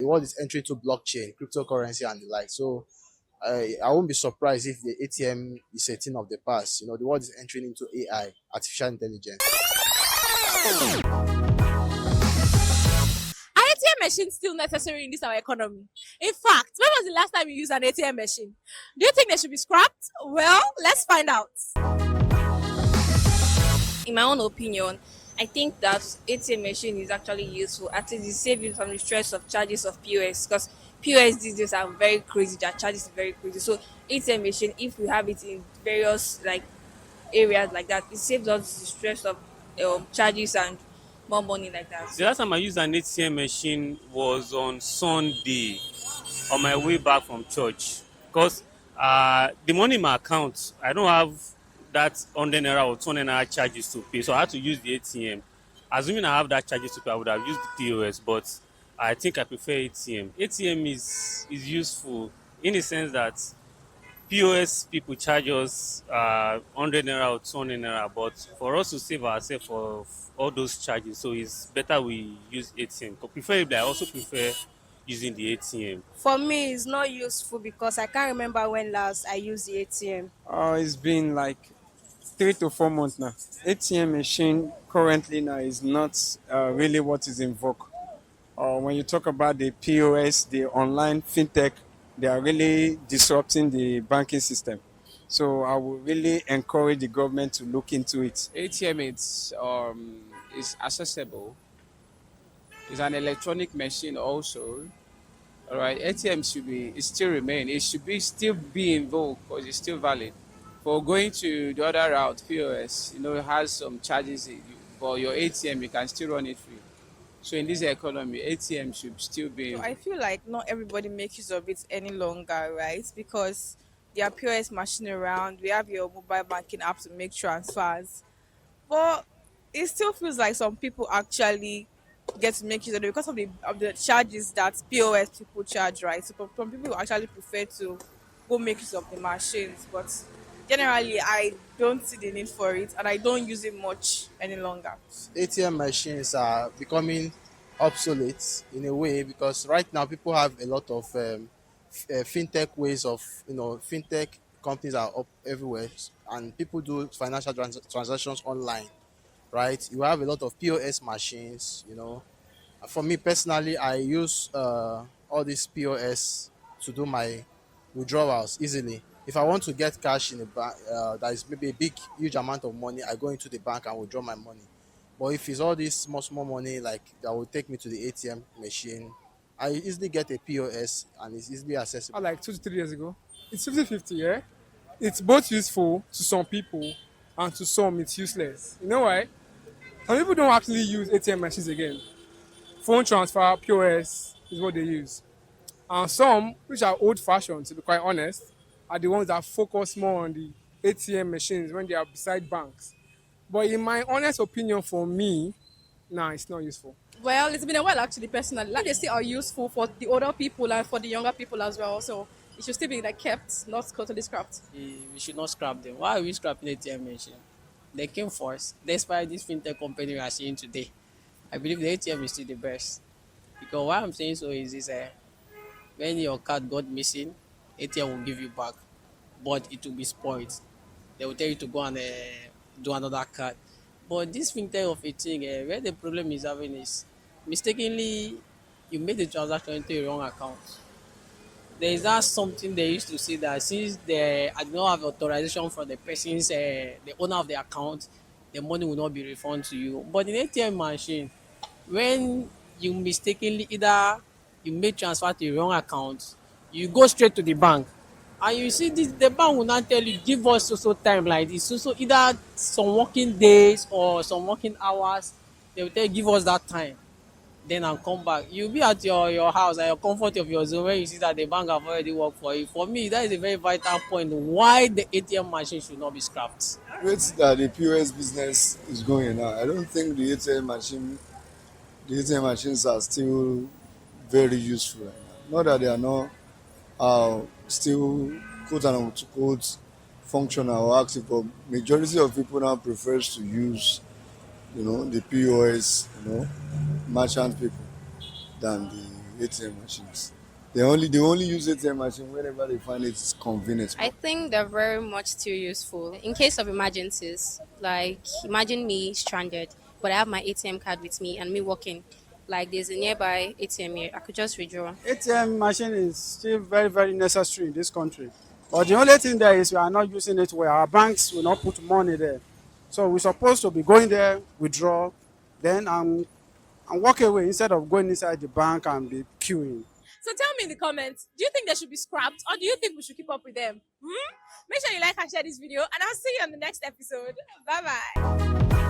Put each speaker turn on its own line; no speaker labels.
world is entering to blockchain, cryptocurrency, and the like. So I won't be surprised if the ATM is a thing of the past. The world is entering into AI, artificial intelligence.
Are ATM machines still necessary in this our economy? In fact, when was the last time you used an ATM machine? Do you think they should be scrapped? Well, let's find out.
In my own opinion, I think that ATM machine is actually useful. At least it saves you from the stress of charges of POS because POS these days are very crazy. Their charges are very crazy. So ATM machine, if we have it in various like areas like that, it saves us the stress of charges and more money like that.
The last time I used an ATM machine was on Sunday on my way back from church because the money in my account, I don't have that 100 naira or 200 naira charges to pay. So I had to use the ATM. Assuming I have that charges to pay, I would have used the POS, but I think I prefer ATM. ATM is useful in the sense that POS people charge us 100 naira or 200 naira, but for us to save ourselves for all those charges, so it's better we use ATM. But preferably, I also prefer using the ATM.
For me, it's not useful because I can't remember when last I used the ATM.
It's been like 3 to 4 months now. ATM machine currently now is not really what is in vogue. When you talk about the POS, the online fintech, they are really disrupting the banking system. So I would really encourage the government to look into it.
ATM is accessible. It's an electronic machine also. All right, ATM it still remain. It should be still be in vogue because it's still valid. For going to the other route, POS, it has some charges. For your ATM, you can still run it free. So in this economy, ATM should still be.
So I feel like not everybody makes use of it any longer, right? Because there are POS machine around. We have your mobile banking app to make transfers. But it still feels like some people actually get to make use of it because of the charges that POS people charge, right? So some people actually prefer to go make use of the machines. But generally, I don't see the need for it and I don't use it much any longer.
ATM machines are becoming obsolete in a way because right now people have a lot of fintech ways of, fintech companies are up everywhere and people do financial transactions online, right? You have a lot of POS machines. For me personally, I use all these POS to do my withdrawals easily. If I want to get cash in a bank, that is maybe a big, huge amount of money, I go into the bank and withdraw my money. But if it's all this small money, like that will take me to the ATM machine, I easily get a POS and it's easily accessible.
Like 2 to 3 years ago. It's 50-50, yeah? It's both useful to some people and to some it's useless. You know why? Some people don't actually use ATM machines again. Phone transfer, POS is what they use. And some, which are old fashioned to be quite honest, are the ones that focus more on the ATM machines when they are beside banks. But in my honest opinion, for me, nah, it's not useful.
Well, it's been a while actually, personally. Like they say, are useful for the older people and for the younger people as well. So it should still be like kept, not totally scrapped.
We should not scrap them. Why are we scrapping ATM machine? They came first. Despite this fintech company we are seeing today, I believe the ATM is still the best. Because why I'm saying so is this: when your card got missing, ATM will give you back, but it will be spoiled. They will tell you to go and do another card. But this fintech of a thing, where the problem is having is mistakenly you made the transaction into a wrong account. There is that something they used to say that since I do not have authorization from the person's the owner of the account, the money will not be refunded to you. But in ATM machine, when you mistakenly either you make transfer to the wrong account, you go straight to the bank and you see this, the bank will not tell you give us so time like this. So either some working days or some working hours, they will tell you give us that time. Then I'll come back. You'll be at your house, at your comfort of your zone, where you see that the bank have already worked for you. For me, that is a very vital point why the ATM machine should not be scrapped.
Rates that the POS business is going now, I don't think the ATM machines are still very useful right now. Not that they are not still quote and unquote functional or active, but majority of people now prefers to use the POS, merchant people than ATM machines. They only use ATM machine whenever they find it's convenient.
I think they're very much still useful in case of emergencies. Like, imagine me stranded, but I have my ATM card with me and me walking. Like, there's a nearby ATM here, I could just withdraw.
ATM machine is still very, very necessary in this country. But the only thing there is we are not using it where our banks will not put money there. So we're supposed to be going there, withdraw, then and walk away instead of going inside the bank and be queuing.
So tell me in the comments, do you think they should be scrapped or do you think we should keep up with them? Make sure you like and share this video and I'll see you on the next episode. Bye bye.